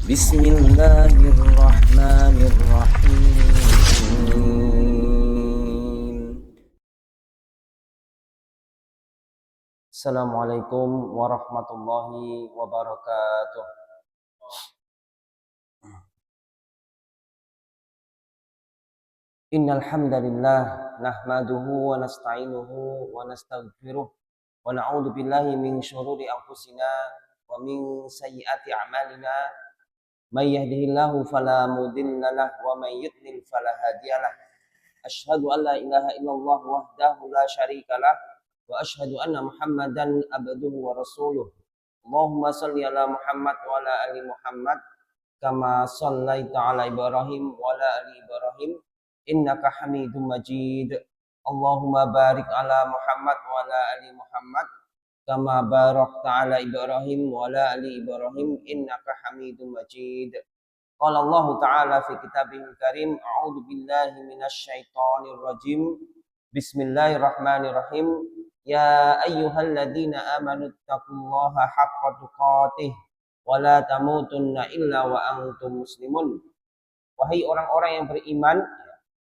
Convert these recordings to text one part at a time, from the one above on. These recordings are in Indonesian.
Bismillahirrahmanirrahim. Assalamualaikum warahmatullahi wabarakatuh. Innal hamdalillah nahmaduhu wa nasta'inuhu wa nastaghfiruh wa na'udzu billahi min syururi anfusina wa min sayyiati a'malina. May yahdihillahu fala mudilla lahu wa may yudlil fala hadiyalah. Asyhadu an la ilaha illallah wahdahu la syarikalah wa asyhadu anna Muhammadan abduhu wa rasuluh. Allahumma shalli ala Muhammad wa ala ali Muhammad kama shallaita ala Ibrahim wa ala ali Ibrahim innaka Hamidum Majid. Allahumma barik ala Muhammad wa ala ali Muhammad kama barakta ala Ibrahim wa ala ali Ibrahim innaka Hamidum Majid. Qala Allah Ta'ala fi kitabihil karim, a'udzu billahi minasyaitonir rajim. Bismillahirrahmanirrahim. Ya ayyuhalladzina amanu taqullaha haqqa tuqatih wa la tamutunna illa wa antum muslimun. Wahai orang-orang yang beriman,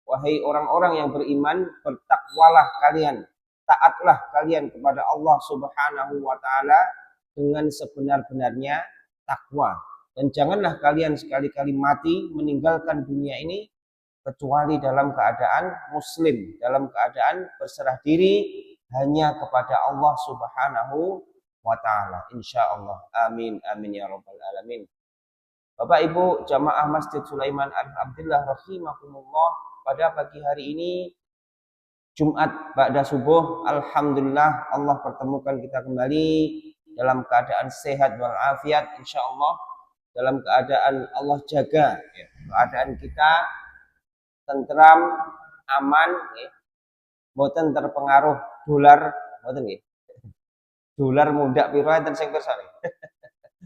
wahai orang-orang yang beriman, bertakwalah kalian, taatlah kalian kepada Allah Subhanahu wa taala dengan sebenar-benarnya takwa. Dan janganlah kalian sekali-kali mati meninggalkan dunia ini kecuali dalam keadaan muslim, dalam keadaan berserah diri hanya kepada Allah Subhanahu wa taala. Insyaallah. Amin amin ya rabbal alamin. Bapak Ibu jamaah Masjid Sulaiman Al-Abdillah rahimakumullah, pada pagi hari ini Jumat ba'da subuh, alhamdulillah Allah pertemukan kita kembali dalam keadaan sehat walafiat insyaallah, dalam keadaan Allah jaga ya, keadaan kita tentram, aman ya. Mboten terpengaruh dolar, mboten nggih. Dolar mundak piro enten sing pirsa nggih.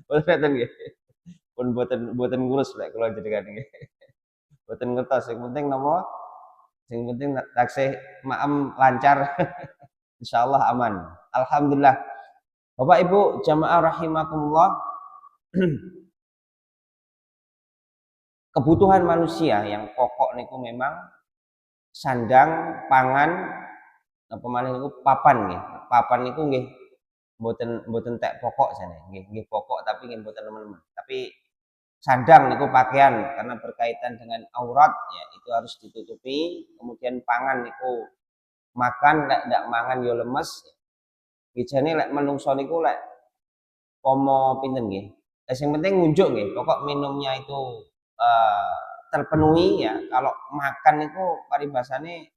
Mboten nggih. Pun mboten ngurus lek kula jenengan nggih. Mboten ngertos, sing penting napa? Sing penting taksih maem lancar. Insyaallah aman. Alhamdulillah. Bapak Ibu jamaah rahimakumullah. Kebutuhan manusia yang pokok niku memang sandang, pangan, apa maneh niku papan nggih. Papan niku nggih mboten tek pokok jane, nggih pokok tapi nggih mboten nemen-nemen. Tapi sandang niku pakaian karena berkaitan dengan aurat ya, itu harus ditutupi. Kemudian pangan niku makan, lek ndak mangan yo lemes. Bijane lek menungso niku lek pomo pinten nggih. Sing penting ngunjuk nggih, pokok minumnya itu terpenuhi ya. Kalau makan itu paribasane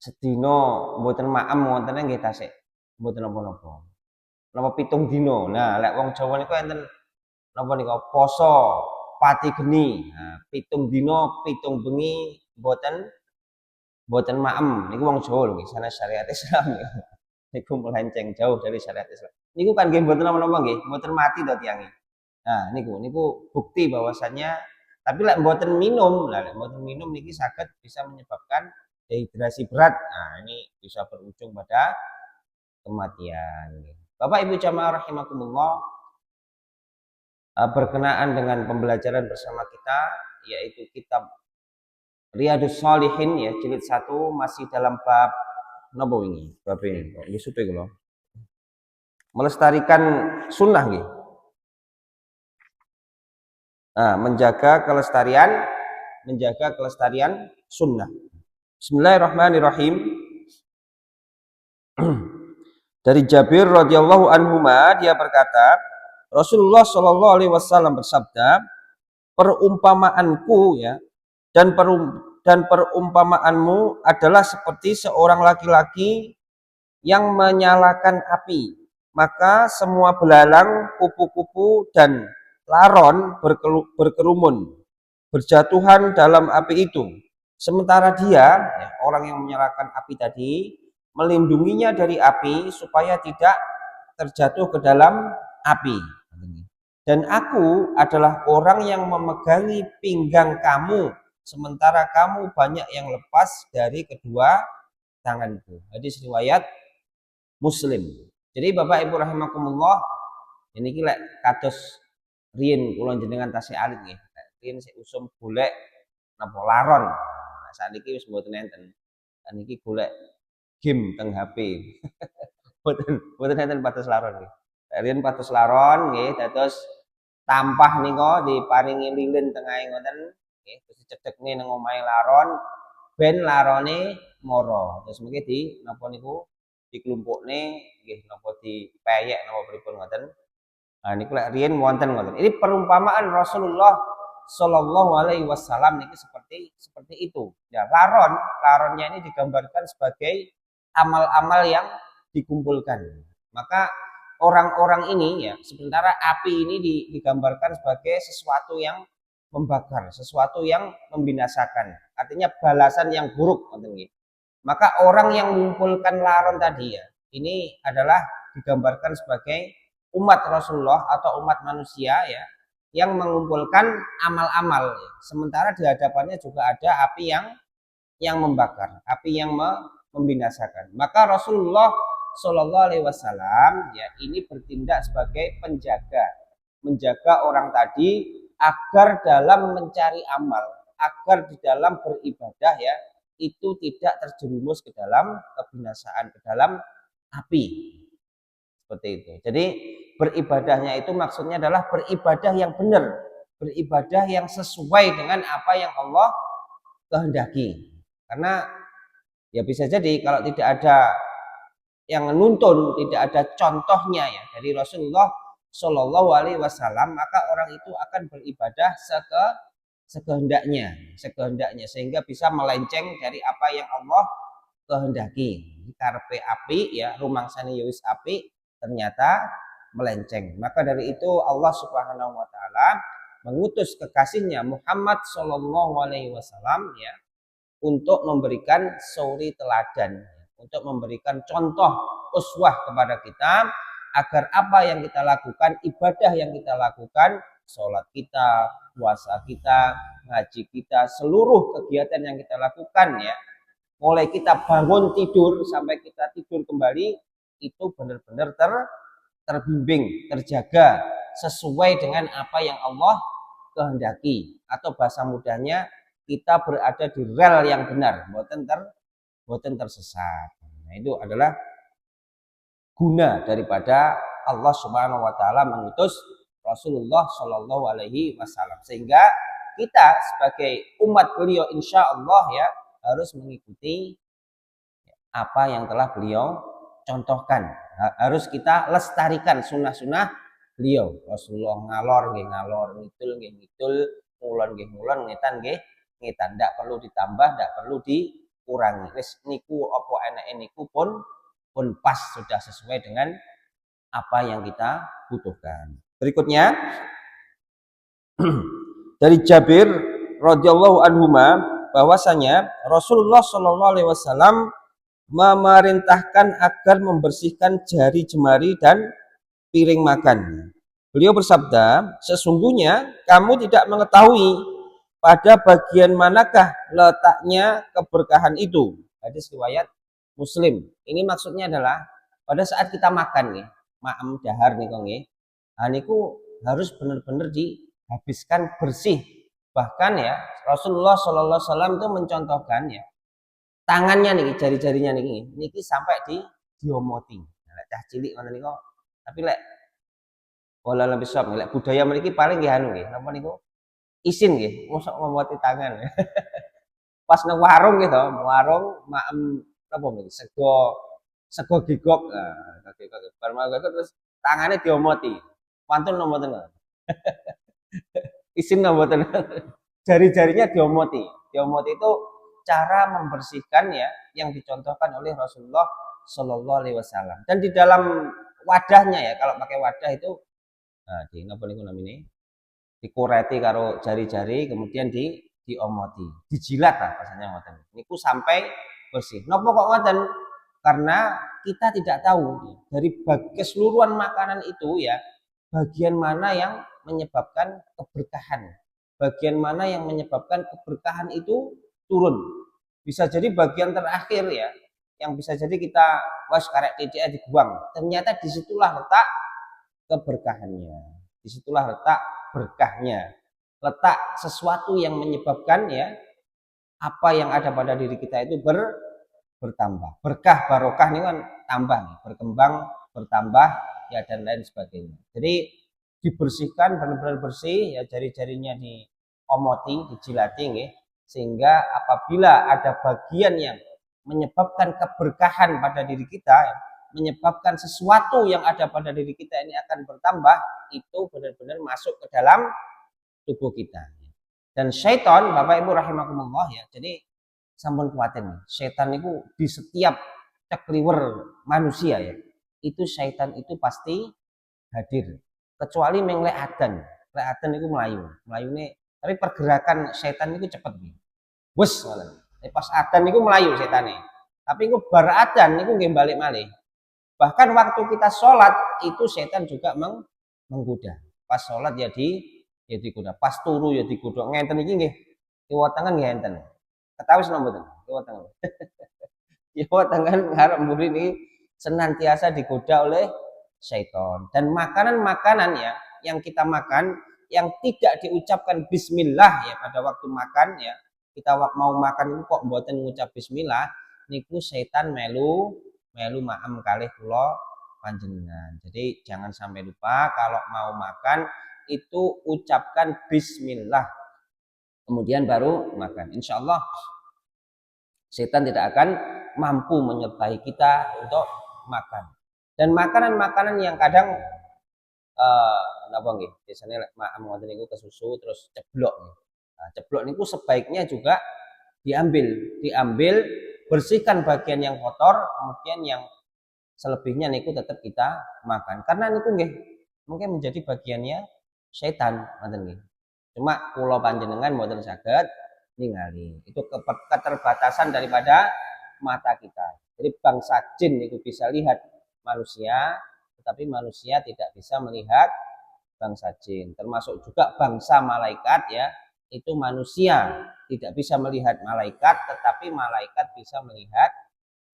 sedina mboten maem wonten nggih tasik mboten napa-napa. Napa 7 dina. Nah, lek wong Jawa niku enten napa nika poso pati geni. Nah, 7 dina 7 bengi mboten maem. Niku wong Jawa lho nggih, sanes syariat Islam. Niku melenceng jauh dari syariat Islam. Niku kan nggih mboten napa-napa nggih, mboten mati to tiyang. Nah, niku bukti bahwasannya, tapi lek mboten minum, lek mboten minum niki saged bisa menyebabkan dehidrasi berat. Nah, ini bisa berujung pada kematian. Bapak Ibu jamaah rahimakumullah, berkenaan dengan pembelajaran bersama kita yaitu kitab Riyadhus Shalihin ya, jilid 1, masih dalam bab napa wingi? Bab ini kok nggih supe kula. Melestarikan sunnah nggih. Nah, menjaga kelestarian sunnah. Bismillahirrahmanirrahim. Dari Jabir radhiyallahu anhu dia berkata, Rasulullah shallallahu alaihi wasallam bersabda, perumpamaanku ya dan perumpamaanmu adalah seperti seorang laki-laki yang menyalakan api, maka semua belalang, kupu-kupu dan laron berkerumun, berjatuhan dalam api itu. Sementara dia, ya, orang yang menyalakan api tadi, melindunginya dari api supaya tidak terjatuh ke dalam api. Dan aku adalah orang yang memegangi pinggang kamu, sementara kamu banyak yang lepas dari kedua tanganku. Hadis riwayat Muslim. Jadi Bapak Ibu rahimakumullah, ini lek kados riyen kula jenengan tasih alit nggih. Riyen sik usum golek napa laron. Nah, sakniki wis mboten enten. Niki golek game teng HP. Mboten enten pados laron nggih. Riyen pados laron nggih dados tampah nika diparingi lilin tengahe ngoten nggih terus dicedhekne nang omahe laron ben larone mara. Terus mengki di napa niku diklumpukne nggih napa dipeyek napa pripun ngoten. Nah niku lek riyen wonten ngoten. Ini perumpamaan Rasulullah Shallallahu alaihi wasallam niki seperti itu. Ya, laronnya ini digambarkan sebagai amal-amal yang dikumpulkan. Maka orang-orang ini ya, sementara api ini digambarkan sebagai sesuatu yang membakar, sesuatu yang membinasakan. Artinya balasan yang buruk ngoten nggih. Maka orang yang mengumpulkan laron tadi ya, ini adalah digambarkan sebagai umat Rasulullah atau umat manusia ya yang mengumpulkan amal-amal ya. Sementara di hadapannya juga ada api yang membakar, api yang membinasakan. Maka Rasulullah Shallallahu alaihi wasallam ya ini bertindak sebagai penjaga, menjaga orang tadi agar dalam mencari amal, agar di dalam beribadah ya itu tidak terjerumus ke dalam kebinasaan, ke dalam api. Seperti itu. Jadi beribadahnya itu maksudnya adalah beribadah yang benar, beribadah yang sesuai dengan apa yang Allah kehendaki. Karena ya bisa jadi kalau tidak ada yang menuntun, tidak ada contohnya ya dari Rasulullah Shallallahu alaihi wasallam, maka orang itu akan beribadah sekehendaknya sehingga bisa melenceng dari apa yang Allah kehendaki. Karpe api ya, rumangsane ya wis api, ternyata melenceng. Maka dari itu Allah Subhanahu wa taala mengutus kekasihnya Muhammad Shallallahu alaihi wasallam ya untuk memberikan suri teladan, untuk memberikan contoh uswah kepada kita agar apa yang kita lakukan, ibadah yang kita lakukan, sholat kita, puasa kita, ngaji kita, seluruh kegiatan yang kita lakukan ya, mulai kita bangun tidur sampai kita tidur kembali itu benar-benar terbimbing, terjaga sesuai dengan apa yang Allah kehendaki, atau bahasa mudahnya kita berada di rel yang benar, boten tersesat. Nah, itu adalah guna daripada Allah Subhanahu wa taala mengutus Rasulullah Shallallahu alaihi wasallam, sehingga kita sebagai umat beliau insya Allah ya harus mengikuti apa yang telah beliau contohkan. Harus kita lestarikan sunnah-sunnah beliau. Rasulullah ngalor nggih ngalor, ngidul nggih ngidul, ngulon nggih ngulon, ngetan nggih ngetan. Ndak perlu ditambah, ndak perlu dikurangi. Wis niku apa enake niku pun pas, sudah sesuai dengan apa yang kita butuhkan. Berikutnya dari Jabir radhiyallahu anhuma bahwasanya Rasulullah Shallallahu alaihi wasallam memerintahkan agar membersihkan jari jemari dan piring makan. Beliau bersabda, sesungguhnya kamu tidak mengetahui pada bagian manakah letaknya keberkahan itu. Hadis riwayat Muslim. Ini maksudnya adalah pada saat kita makan nih, maem dahar nih kong nah niku harus benar-benar dihabiskan bersih. Bahkan ya Rasulullah Shallallahu alaihi wasallam itu mencontohkan ya tangannya nih, jari-jarinya nih, niki sampai diomoti. Nah, cah cilik ngoten niku. Tapi lek olah lebih sop, lek budaya mriki paling nggih anu nggih, napa niku? Isin nggih, mosok ngomoti tangan. Pas nang warung gitu, warung maem apa niki? Sego gigok. Nah, gigok. Bar terus tangannya diomoti. Pantun mboten. Isin mboten. Jari-jarinya diomoti. Diomoti itu cara membersihkan ya yang dicontohkan oleh Rasulullah Shallallahu alaihi wasallam. Dan di dalam wadahnya ya, kalau pakai wadah itu nah di napa niku namine? Dikureti karo jari-jari kemudian diomoti, dijilat lah bahasanya ngoten. Niku sampai bersih. Napa kok ngoten? Karena kita tidak tahu dari keseluruhan makanan itu ya, bagian mana yang menyebabkan keberkahan. Bagian mana yang menyebabkan keberkahan itu turun. Bisa jadi bagian terakhir ya, yang bisa jadi kita karek titik dibuang. Ternyata disitulah letak keberkahannya. Disitulah letak berkahnya. Letak sesuatu yang menyebabkan ya apa yang ada pada diri kita itu bertambah. Berkah barokah ini kan tambah nih, berkembang, bertambah ya dan lain sebagainya. Jadi dibersihkan benar-benar bersih ya, jari-jarinya diomoti, dijilati nggih, sehingga apabila ada bagian yang menyebabkan keberkahan pada diri kita, menyebabkan sesuatu yang ada pada diri kita ini akan bertambah, itu benar-benar masuk ke dalam tubuh kita. Dan syaitan, Bapak Ibu rahimakumullah ya, jadi sampun kuatin nih, syaitan itu di setiap cekliwer manusia ya, itu syaitan itu pasti hadir. Kecuali menglek adan itu melayu nih, tapi pergerakan syaitan itu cepat nih. Wes, pas adan itu melayu setannya. Tapi itu bar adan itu nggih balik malih. Bahkan waktu kita sholat itu setan juga menggoda. Pas sholat ya digoda, pas turu ya digoda. Ngenten iki nggih. Kiwa tangan nggih enten. Ketawis napa mboten? Kiwa tangan. Kiwa tangan harap mburi ini senantiasa digoda oleh syaitan. Dan makanan-makanan ya yang kita makan yang tidak diucapkan bismillah ya pada waktu makan ya, kita mau makan itu kok mboten ngucap bismillah, niku setan melu maem kalih kula panjenengan. Jadi jangan sampai lupa kalau mau makan itu ucapkan bismillah, kemudian baru makan. Insya Allah setan tidak akan mampu menyertai kita untuk makan. Dan makanan-makanan yang kadang napa nggih biasanya maem ngoten niku kesusu terus ceblok. Nah, ceblok niku sebaiknya juga diambil, bersihkan bagian yang kotor, kemudian yang selebihnya niku tetap kita makan. Karena niku nggih mungkin menjadi bagiannya setan ngoten nggih. Cuma kula panjenengan mboten saged ningali. Itu keterbatasan daripada mata kita. Jadi bangsa jin itu bisa lihat manusia, tetapi manusia tidak bisa melihat bangsa jin. Termasuk juga bangsa malaikat ya, itu manusia tidak bisa melihat malaikat, tetapi malaikat bisa melihat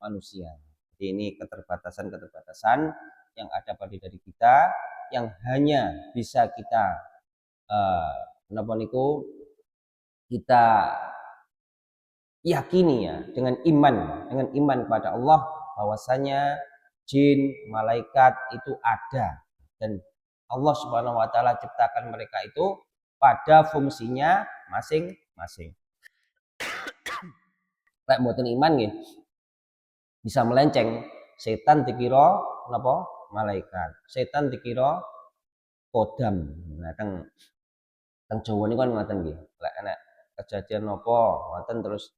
manusia. Jadi ini keterbatasan-keterbatasan yang ada pada diri kita, yang hanya bisa kita kita yakini ya dengan iman kepada Allah bahwasanya jin, malaikat itu ada dan Allah Subhanahu wa taala ciptakan mereka itu pada fungsinya masing-masing. Lek mboten iman nggih bisa melenceng. Setan dikira napa? Malaikat. Setan dikira kodam. Nah, teng Jawa niku kan ngoten nggih. Lek enek kejadian napa ngoten terus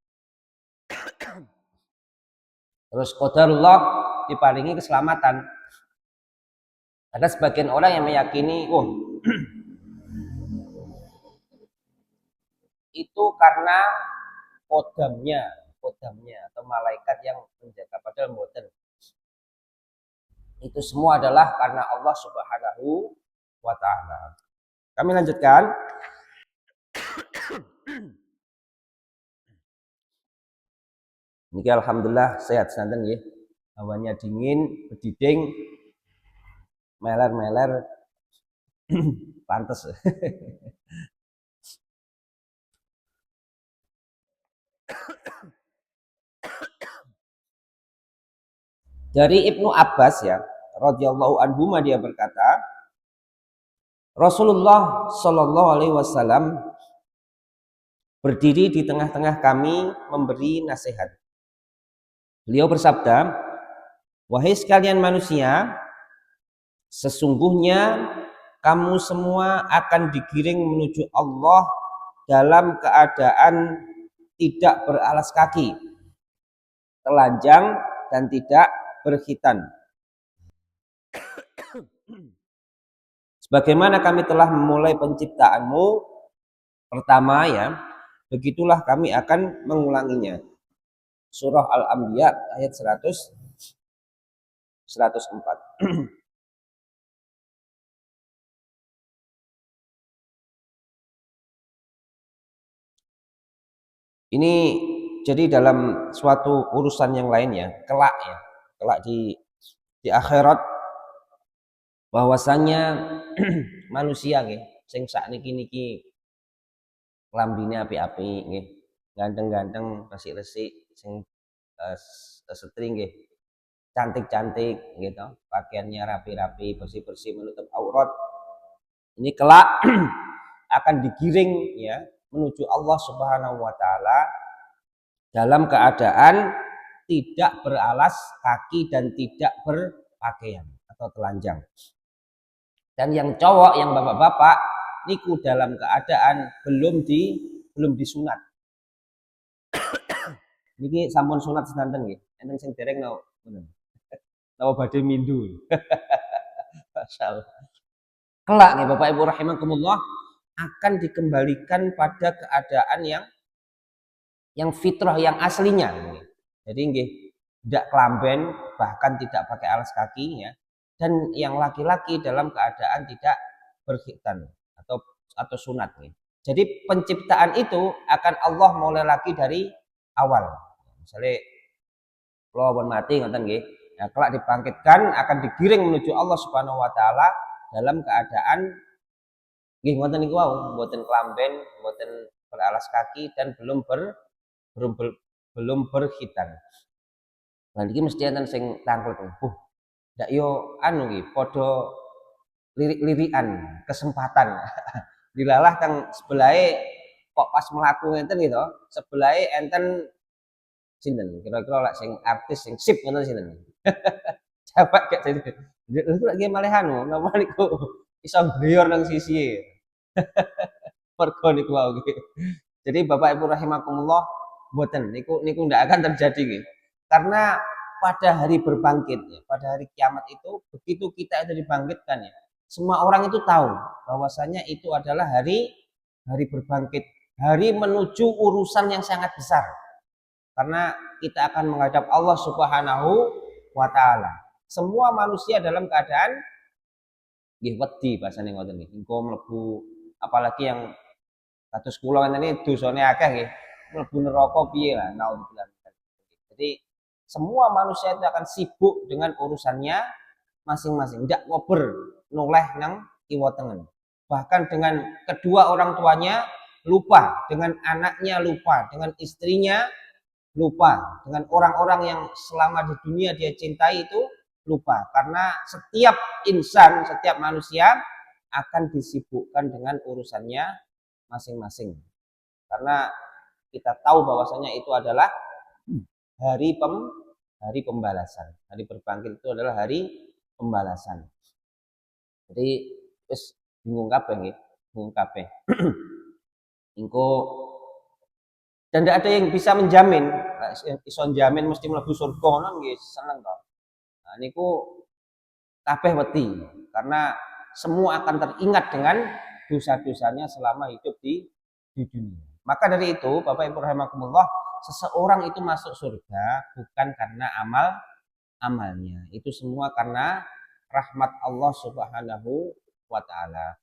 qadarullah diparingi keselamatan. Ada sebagian orang yang meyakini, itu karena kodamnya atau malaikat yang menjaga, padahal mboten. Itu semua adalah karena Allah Subhanahu wa taala. Kami lanjutkan. Niki alhamdulillah sehat santen nggih. Hawanya dingin, bediding, meler-meler pantes. Dari Ibnu Abbas ya, radhiyallahu anhu dia berkata, Rasulullah Shallallahu alaihi wasallam berdiri di tengah-tengah kami memberi nasihat. Beliau bersabda, "Wahai sekalian manusia, sesungguhnya kamu semua akan digiring menuju Allah dalam keadaan tidak beralas kaki, telanjang dan tidak berkhitan. Sebagaimana kami telah memulai penciptaanmu pertama ya, begitulah kami akan mengulanginya." Surah Al-Anbiya ayat 104. Ini jadi dalam suatu urusan yang lain ya, kelak di akhirat bahwasanya manusia nggih sing sakniki-niki lambine apik-apik nggih, ganteng-ganteng, resik-resik sing setri nggih cantik-cantik gitu, pakaiannya rapi-rapi, bersih-bersih menutup aurat. Ini kelak akan digiring ya menuju Allah Subhanahu wa taala dalam keadaan tidak beralas kaki dan tidak berpakaian atau telanjang. Dan yang cowok, yang bapak-bapak niku dalam keadaan belum disunat. Niki sampun sunat sedanten nggih. Enten sing dereng napa ngoten. Napa badhe mindu. Masyaallah. Kelak nih Bapak Ibu rahimakumullah akan dikembalikan pada keadaan yang fitrah yang aslinya. Jadi nggih tidak kelamben bahkan tidak pakai alas kaki ya. Dan yang laki-laki dalam keadaan tidak berkhitan atau sunat nih. Jadi penciptaan itu akan Allah mulai lagi dari awal. Misalnya kalau pun mati ngoten nggih. Nah, kelak dibangkitkan akan digiring menuju Allah Subhanahu wa taala dalam keadaan nggih ngoten niku wau, mboten kelamben, mboten beralas kaki dan belum belum berkhitan. Nah iki mesti enten sing tanglet. Ndak yo anu nggih padha lirik-lirikan kesempatan. Dilalah teng sebelahe kok pas mlaku ngenten gitu, sebelahe enten sinten kira-kira lek sing artis sing sip ngoten sinten. Coba gak jadi. Itu lagi malah anu, napa niku iso nggliyor nang sisihe. Mergo niku wau nggih. Jadi Bapak Ibu rahimakumullah mboten niku ndak akan terjadi nggih. Karena pada hari berbangkit ya, pada hari kiamat itu begitu kita itu dibangkitkan ya, semua orang itu tahu bahwasanya itu adalah hari berbangkit, hari menuju urusan yang sangat besar. Karena kita akan menghadap Allah Subhanahu wa taala. Semua manusia dalam keadaan nggih wedi bahasane ngoten nggih. Engko mlebu apalagi yang kados kula ngene dosane akeh nggih. Mlebu neraka piye lah naudzubillah. Jadi semua manusia itu akan sibuk dengan urusannya masing-masing. Tidak ngober noleh nang kiwa tengen. Bahkan dengan kedua orang tuanya lupa, dengan anaknya lupa, dengan istrinya lupa, dengan orang-orang yang selama di dunia dia cintai itu lupa. Karena setiap insan, setiap manusia akan disibukkan dengan urusannya masing-masing. Karena kita tahu bahwasanya itu adalah hari pembalasan. Hari berbangkit itu adalah hari pembalasan. Jadi wis bingung kabeh nggih, bingung kabeh. Engko dan tidak ada yang bisa menjamin, iso jamin mesti mlebu surga ngono nggih seneng to. Nah niku kabeh wedi karena semua akan teringat dengan dosa-dosanya selama hidup di dunia. Maka dari itu, Bapak Ibu rahimakumullah, seseorang itu masuk surga bukan karena amalnya. Itu semua karena rahmat Allah Subhanahu wa taala.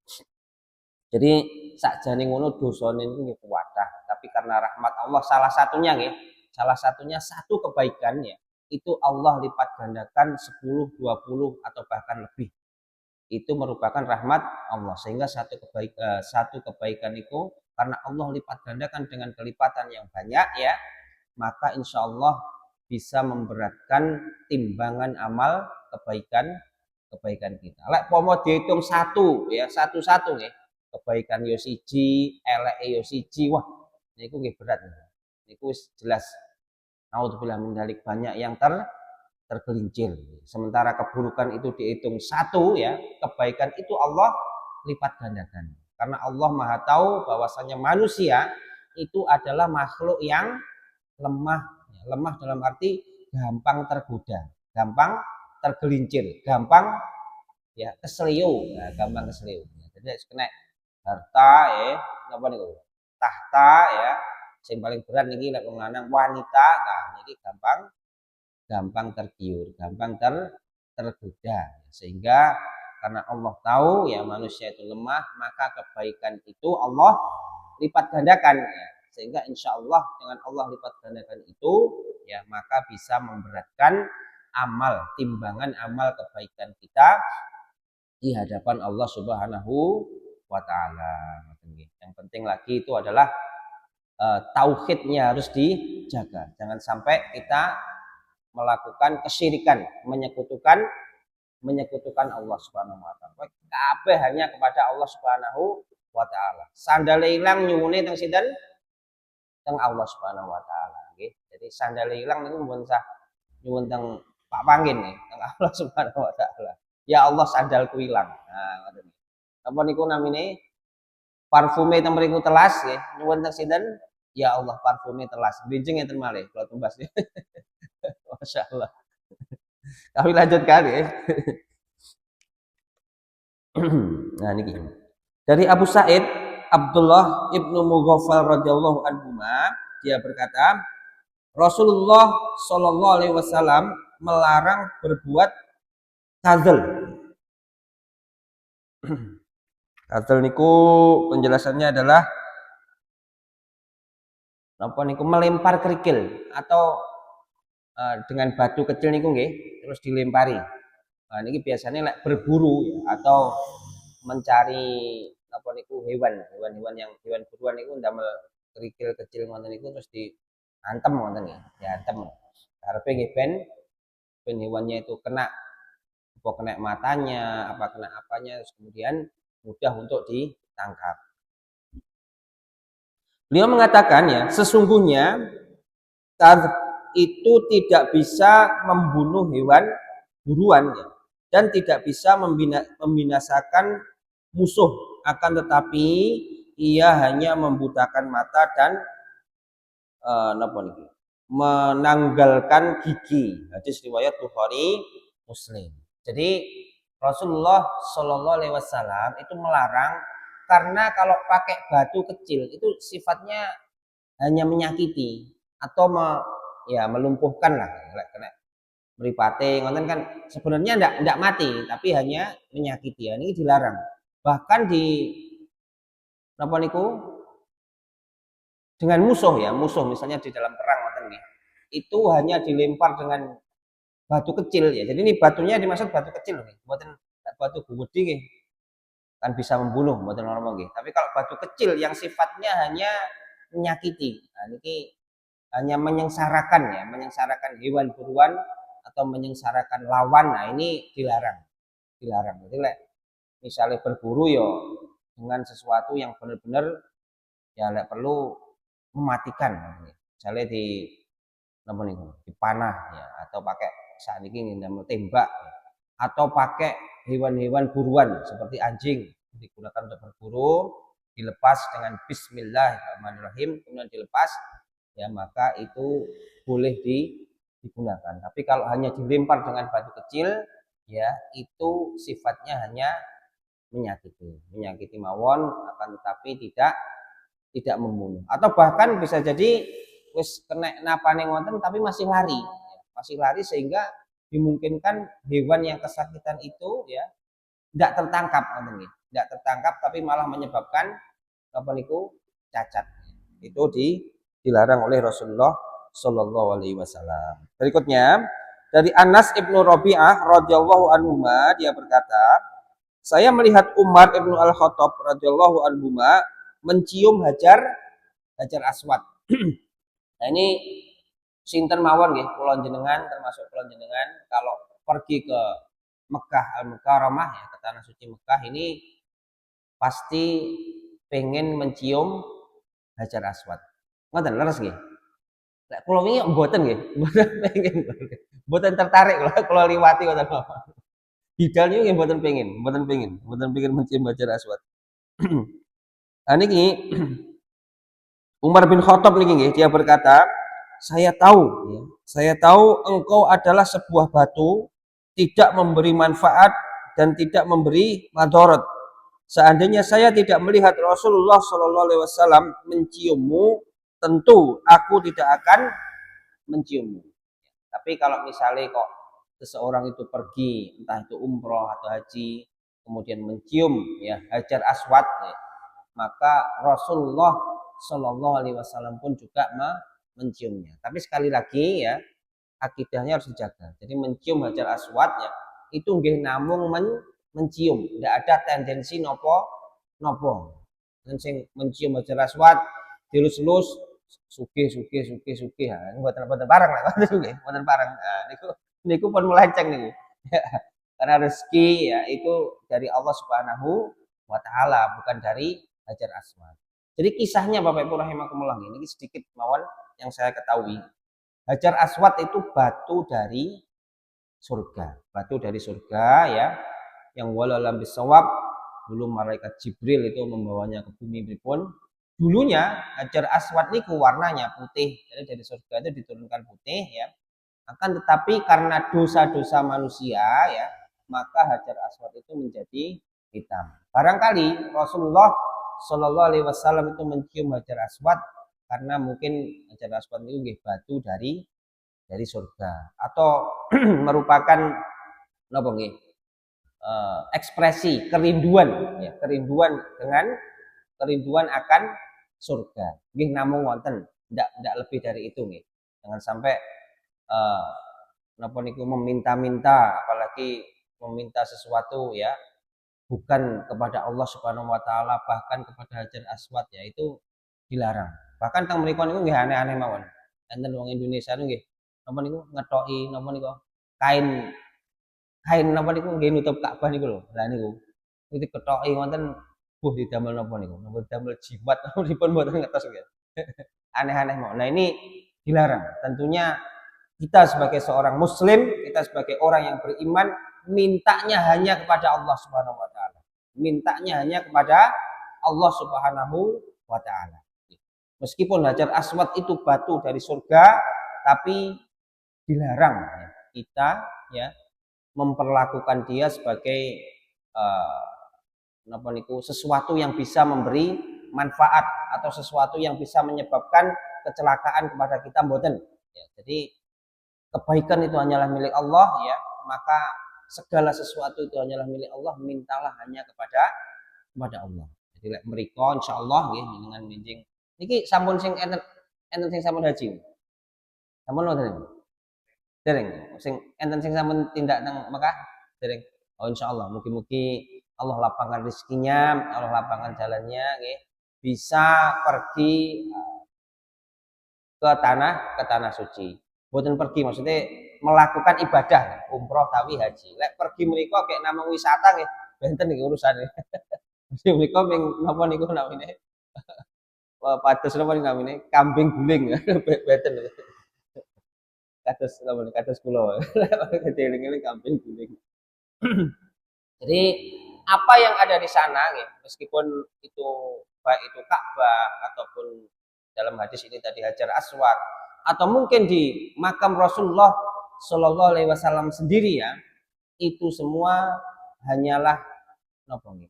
Jadi sakjane ngono dosane niku nggih kuwadah, tapi karena rahmat Allah salah satunya nggih, salah satunya satu kebaikan ya, itu Allah lipat gandakan 10, 20 atau bahkan lebih. Itu merupakan rahmat Allah sehingga satu kebaikan itu karena Allah lipat gandakan dengan kelipatan yang banyak ya, maka insya Allah bisa memberatkan timbangan amal kebaikan kita. Lek pomo dihitung satu ya, satu-satu nggih. Kebaikan yo siji, eleke yo siji. Wah, niku nggih berat. Niku jelas naudzubillah min dzalik banyak yang tergelincir. Sementara keburukan itu dihitung satu ya, kebaikan itu Allah lipat gandakan. Karena Allah Maha tahu bahwasanya manusia itu adalah makhluk yang lemah. Lemah dalam arti gampang tergoda, gampang tergelincir, gampang ya keselio, nah, gampang keselio. Jadi kena harta ya, napa niku? Tahta ya, yang paling berat niki lek wong lanang wanita, nah niki gampang tergiur, gampang tergoda. Sehingga karena Allah tahu ya manusia itu lemah, maka kebaikan itu Allah lipat gandakan ya. Sehingga insya Allah dengan Allah lipat gandakan itu ya maka bisa memberatkan amal, timbangan amal kebaikan kita di hadapan Allah Subhanahu wa taala. Yang penting lagi itu adalah tauhidnya harus dijaga. Jangan sampai kita melakukan kesyirikan, menyekutukan Allah Subhanahu wa taala. Kabeh hanya kepada Allah Subhanahu wa taala. Sandale ilang nyuwune teng sinten? Teng Allah Subhanahu wa taala nggih. Jadi sandale ilang niku mun sah nyuwun teng Pak Pangin nggih, teng Allah Subhanahu wa taala. Ya Allah sandalku ilang. Nah, ngoten. Apa niku namine parfume teng mriku telas nggih, nyuwun teng sinten? Ya Allah parfume telas. Benjing enten malih kula tumbas. Masyaallah. Kami lanjutkan ya. Nah niki. Dari Abu Sa'id Abdullah ibnu Mughaffal radhiyallahu anhu dia berkata, Rasulullah Shallallahu alaihi wasallam melarang berbuat tazal. Tazal niku penjelasannya adalah apa niku melempar kerikil atau dengan batu kecil niku nggih terus dilempari. Nah, ini biasanya like, berburu ya, atau mencari apa niku hewan-hewan yang hewan buruan niku ndamel kerikil kecil ngoten niku terus diantem ngoten ya, diantem. Karepe nggih ben hewannya itu kena apa kena matanya, apa kena apanya terus kemudian mudah untuk ditangkap. Beliau mengatakan ya, sesungguhnya itu tidak bisa membunuh hewan buruan ya, dan tidak bisa membinasakan musuh, akan tetapi ia hanya membutakan mata dan menanggalkan gigi. Hadis riwayat Bukhari Muslim. Jadi Rasulullah Shallallahu alaihi wasallam itu melarang karena kalau pakai batu kecil itu sifatnya hanya menyakiti atau melumpuhkan lah, kena mripate ngoten kan sebenarnya ndak mati tapi hanya menyakiti. Ini dilarang. Bahkan di apa niku dengan musuh misalnya di dalam perang ngoten nggih. Itu hanya dilempar dengan batu kecil ya. Jadi ini batunya dimaksud batu kecil nih, mboten batu gede nggih. Kan bisa membunuh mboten normal nggih. Tapi kalau batu kecil yang sifatnya hanya menyakiti. Nah niki hanya menyengsarakan hewan buruan atau menyengsarakan lawan. Nah ini dilarang. Jadi misalnya berburu yo dengan sesuatu yang benar-benar ya perlu mematikan. Misalnya dipanah ya atau pakai saat ini tembak atau pakai hewan-hewan buruan seperti anjing digunakan untuk berburu, dilepas dengan Bismillahirrahmanirrahim kemudian dilepas ya maka itu boleh digunakan. Tapi kalau hanya dilempar dengan batu kecil ya itu sifatnya hanya menyakiti mawon akan tetapi tidak membunuh. Atau bahkan bisa jadi wis kena napane ngoten tapi masih lari sehingga dimungkinkan hewan yang kesakitan itu ya tidak tertangkap ngoten nggih. Tidak tertangkap tapi malah menyebabkan apa niku cacat. Itu dilarang oleh Rasulullah Shallallahu alaihi wasallam. Berikutnya dari Anas ibnu Rabi'ah radhiyallahu anhu dia berkata, saya melihat Umar ibnu Al-Khattab radhiyallahu anhu mencium hajar aswad. Nah ini sinten mawon nggih kula jenengan termasuk kula jenengan kalau pergi ke Mekah Al-Mukarramah ya ke tanah suci Mekah ini pasti pengen mencium hajar aswad. Ngoten leres nggih. Lek kula wingi mboten nggih, mboten pengen. Mboten tertarik kula liwati ngoten mawon. Bidal niku nggih mboten pengen mencium hajar aswad. Nah niki Umar bin Khattab niki nggih dia berkata, saya tahu engkau adalah sebuah batu tidak memberi manfaat dan tidak memberi madarat. Seandainya saya tidak melihat Rasulullah Shallallahu alaihi wasallam menciummu, tentu aku tidak akan menciummu. Tapi kalau misalnya kok seseorang itu pergi entah itu umroh atau haji kemudian mencium ya hajar aswad ya, maka Rasulullah Shallallahu alaihi wasallam pun juga menciumnya. Tapi sekali lagi ya akidahnya harus dijaga. Jadi mencium hajar aswad ya itu nggih namung mencium, tidak ada tendensi nopo. Dan sing mencium Hajar Aswad dilus-lus sugih. Mboten barang lah, mboten barang. Nah, niku pun melenceng niku. Karena rezeki ya itu dari Allah Subhanahu wa taala, bukan dari Hajar Aswad. Jadi kisahnya Bapak Ibu rahimakumullah ini sedikit mawon yang saya ketahui. Hajar Aswad itu batu dari surga. Batu dari surga ya. Yang walalam bisawab, dulu malaikat Jibril itu membawanya ke bumi pun. Dulunya Hajar Aswad niku warnanya putih. Jadi dari surga itu diturunkan putih ya. Akan tetapi karena dosa-dosa manusia ya, maka Hajar Aswad itu menjadi hitam. Barangkali Rasulullah Shallallahu Alaihi Wasallam itu mencium Hajar Aswad karena mungkin Hajar Aswad itu batu dari surga atau merupakan apa nggih ekspresi kerinduan ya, kerinduan akan surga. Nggih namung wonten, ndak lebih dari itu nggih. Jangan sampai napa niku meminta-minta, apalagi meminta sesuatu ya bukan kepada Allah Subhanahu wa taala, bahkan kepada Hajar Aswad ya itu dilarang. Bahkan teng mriku niku nggih aneh-aneh mawon. Enten wong Indonesia niku nggih napa niku ngetoki napa niku kain napa niku nggih nutup Ka'bah niku lho. Lah niku itu ketoki wonten didamel napa niku? Napa damel jimat pripun mboten ngertos nggih. Aneh-aneh mawon. Nah ini dilarang. Tentunya kita sebagai seorang muslim, kita sebagai orang yang beriman, mintanya hanya kepada Allah Subhanahu wa taala. Mintanya hanya kepada Allah Subhanahu wa taala. Meskipun Hajar Aswad itu batu dari surga, tapi dilarang ya, kita ya memperlakukan dia sebagai sesuatu yang bisa memberi manfaat atau sesuatu yang bisa menyebabkan kecelakaan kepada kita mboten. Ya, jadi kebaikan itu hanyalah milik Allah ya, maka segala sesuatu itu hanyalah milik Allah, mintalah hanya kepada Allah. Jadi lek mriku insyaallah nggih dengan minjing niki sampun sing enten sing sampun haji. Sampun wonten. Dereng. Sing enten sing sampun tindak nang Mekah dereng. Oh insyaallah mugi-mugi Allah lapangkan rezekinya, Allah lapangkan jalannya nggih. Bisa pergi ke tanah suci. Boten pergi maksudnya melakukan ibadah umroh tawi haji. Lek pergi mriku kayak nama wisata nggih, benten niki urusane. Mesti mriku ping napa niku namine? Pados napa niku namine? Kambing guling. Benten. Kados kula. Dieling-eling kambing guling. Jadi apa yang ada di sana nggih, meskipun itu baik itu Ka'bah ataupun dalam hadis ini tadi Hajar Aswad atau mungkin di makam Rasulullah Shallallahu Alaihi Wasallam sendiri ya, itu semua hanyalah napa nggih.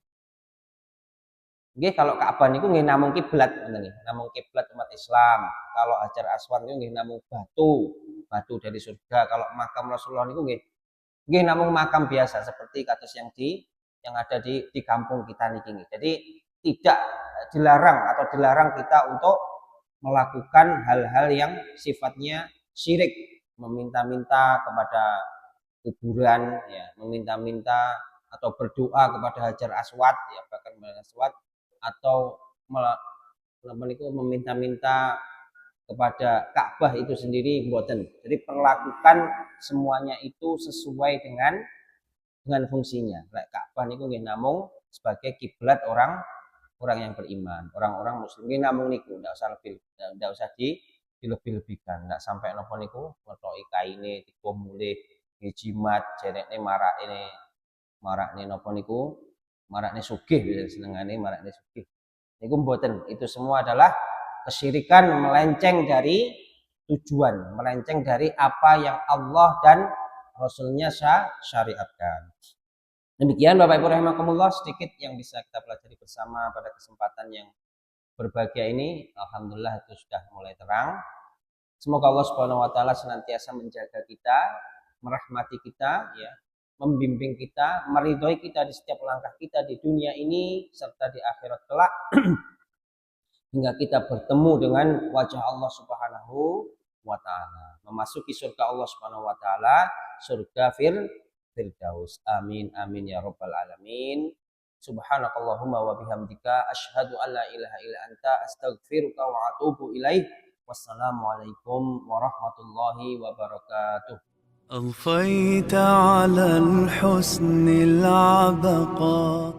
Nggih kalau Ka'bah niku nggih namung kiblat ngoten nggih, namung kiblat umat Islam. Kalau Hajar Aswad niku nggih namung batu dari surga. Kalau makam Rasulullah niku nggih namung makam biasa seperti kados yang ada di kampung kita niki. Jadi tidak dilarang kita untuk melakukan hal-hal yang sifatnya syirik, meminta-minta kepada kuburan ya, meminta-minta atau berdoa kepada Hajar Aswad ya, bahkan Hajar Aswad atau meminta-minta kepada Ka'bah itu sendiri mboten. Jadi perlakukan semuanya itu sesuai dengan fungsinya. Ka'bah niku nggih namung sebagai kiblat orang yang beriman, orang-orang muslim. Nggih namung niku, ndak usah dilebih-lebihkan. Ndak sampai napa niku ngetoki kaine digo mulih jimat jerekne marakne napa niku marakne sugih senengane marakne sugih. Niku mboten, itu semua adalah kesyirikan melenceng dari tujuan, melenceng dari apa yang Allah dan Rasulnya syariatkan. Demikian Bapak Ibu rahimakumullah sedikit yang bisa kita pelajari bersama pada kesempatan yang berbahagia ini. Alhamdulillah itu sudah mulai terang. Semoga Allah Subhanahu wa taala senantiasa menjaga kita, merahmati kita ya, membimbing kita, meridhoi kita di setiap langkah kita di dunia ini serta di akhirat kelak hingga kita bertemu dengan wajah Allah Subhanahu wa taala, memasuki surga Allah Subhanahu wa taala, surga firdaus. Amin amin ya rabbal alamin. Subhanakallahumma wa bihamdika asyhadu an la ilaha illa anta astaghfiruka wa atubu ilaik. Wassalamualaikum warahmatullahi wabarakatuh. أضفيت على الحسن العبقى